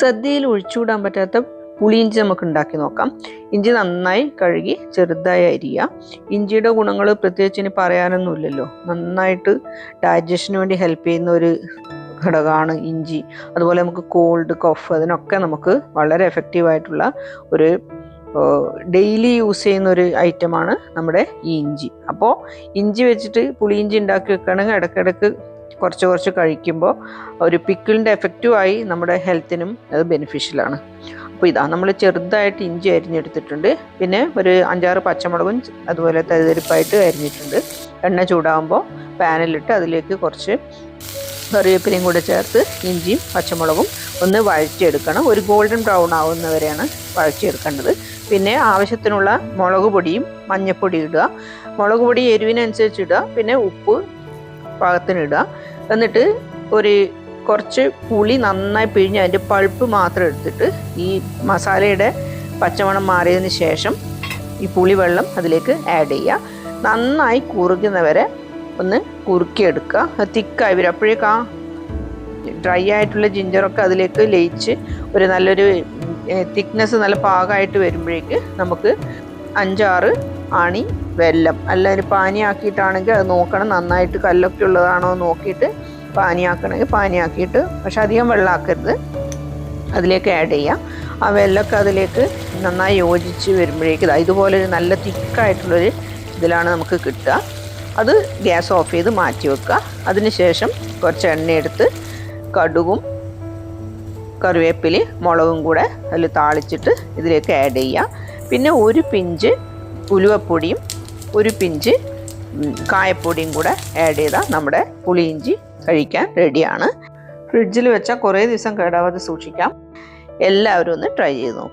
സദ്യയിൽ ഒഴിച്ചുകൂടാൻ പറ്റാത്ത പുളിയിഞ്ചി നമുക്ക് ഉണ്ടാക്കി നോക്കാം. ഇഞ്ചി നന്നായി കഴുകി ചെറുതായി അരിയുക. ഇഞ്ചിയുടെ ഗുണങ്ങൾ പ്രത്യേകിച്ച് ഇനി പറയാനൊന്നുമില്ലല്ലോ. നന്നായിട്ട് ഡൈജഷന് വേണ്ടി ഹെൽപ്പ് ചെയ്യുന്ന ഒരു ഘടകമാണ് ഇഞ്ചി. അതുപോലെ നമുക്ക് കോൾഡ്, കഫ് അതിനൊക്കെ നമുക്ക് വളരെ എഫക്റ്റീവായിട്ടുള്ള ഒരു ഡെയിലി യൂസ് ചെയ്യുന്ന ഒരു ഐറ്റമാണ് നമ്മുടെ ഈ ഇഞ്ചി. അപ്പോൾ ഇഞ്ചി വെച്ചിട്ട് പുളിയിഞ്ചി ഉണ്ടാക്കി വെക്കുകയാണെങ്കിൽ ഇടയ്ക്കിടയ്ക്ക് കുറച്ച് കഴിക്കുമ്പോൾ ഒരു പിക്കിളിൻ്റെ എഫക്റ്റുമായി നമ്മുടെ ഹെൽത്തിനും അത് ബെനിഫിഷ്യലാണ്. അപ്പോൾ ഇതാ നമ്മൾ ചെറുതായിട്ട് ഇഞ്ചി അരിഞ്ഞെടുത്തിട്ടുണ്ട്. പിന്നെ ഒരു 5-6 പച്ചമുളകും അതുപോലെ തരിതരിപ്പായിട്ട് അരിഞ്ഞിട്ടുണ്ട്. എണ്ണ ചൂടാകുമ്പോൾ പാനിലിട്ട് അതിലേക്ക് കുറച്ച് കറിവേപ്പിലയും കൂടെ ചേർത്ത് ഇഞ്ചിയും പച്ചമുളകും ഒന്ന് വഴറ്റിയെടുക്കണം. ഒരു ഗോൾഡൻ ബ്രൗൺ ആവുന്നവരെയാണ് വഴറ്റിയെടുക്കേണ്ടത്. പിന്നെ ആവശ്യത്തിനുള്ള മുളക് പൊടിയും മഞ്ഞൾപ്പൊടി ഇടുക. മുളക് പൊടി എരിവിനനുസരിച്ച് ഇടുക. പിന്നെ ഉപ്പ് പാകത്തിനിടുക. എന്നിട്ട് കുറച്ച് പുളി നന്നായി പിഴിഞ്ഞ് അതിൻ്റെ പൾപ്പ് മാത്രം എടുത്തിട്ട് ഈ മസാലയുടെ പച്ചമണം മാറിയതിന് ശേഷം ഈ പുളിവെള്ളം അതിലേക്ക് ആഡ് ചെയ്യുക. നന്നായി കുറുകുന്നവരെ ഒന്ന് കുറുക്കിയെടുക്കുക. തിക്കായി വരും. അപ്പോഴേക്ക് ആ ഡ്രൈ ആയിട്ടുള്ള ജിഞ്ചറൊക്കെ അതിലേക്ക് ലയിച്ച് ഒരു നല്ലൊരു തിക്നെസ് നല്ല പാകമായിട്ട് വരുമ്പോഴേക്ക് നമുക്ക് 5-6 ആണി വെല്ലം, അല്ല ഒരു പാനിയാക്കിയിട്ടാണെങ്കിൽ അത് നോക്കണം. നന്നായിട്ട് കല്ലൊക്കെ ഉള്ളതാണോ നോക്കിയിട്ട് പാനിയാക്കണമെങ്കിൽ പാനിയാക്കിയിട്ട്, പക്ഷെ അധികം വെള്ളമാക്കരുത്, അതിലേക്ക് ആഡ് ചെയ്യാം. ആ വെല്ലമൊക്കെ അതിലേക്ക് നന്നായി യോജിച്ച് വരുമ്പോഴേക്ക് ഇതുപോലെ ഒരു നല്ല തിക്കായിട്ടുള്ളൊരു ഇതിലാണ് നമുക്ക് കിട്ടുക. അത് ഗ്യാസ് ഓഫ് ചെയ്ത് മാറ്റി വെക്കുക. അതിനുശേഷം കുറച്ച് എണ്ണയെടുത്ത് കടുകും കറിവേപ്പിലയും മുളകും കൂടെ അതിൽ താളിച്ചിട്ട് ഇതിലേക്ക് ആഡ് ചെയ്യുക. പിന്നെ ഒരു പിഞ്ച് ഉലുവപ്പൊടിയും ഒരു പിഞ്ച് കായപ്പൊടിയും കൂടെ ആഡ് ചെയ്താൽ നമ്മുടെ പുളിയിഞ്ചി കഴിക്കാൻ റെഡിയാണ്. ഫ്രിഡ്ജിൽ വെച്ചാൽ കുറേ ദിവസം കേടാവാതെ സൂക്ഷിക്കാം. എല്ലാവരും ഒന്ന് ട്രൈ ചെയ്ത് നോക്കും.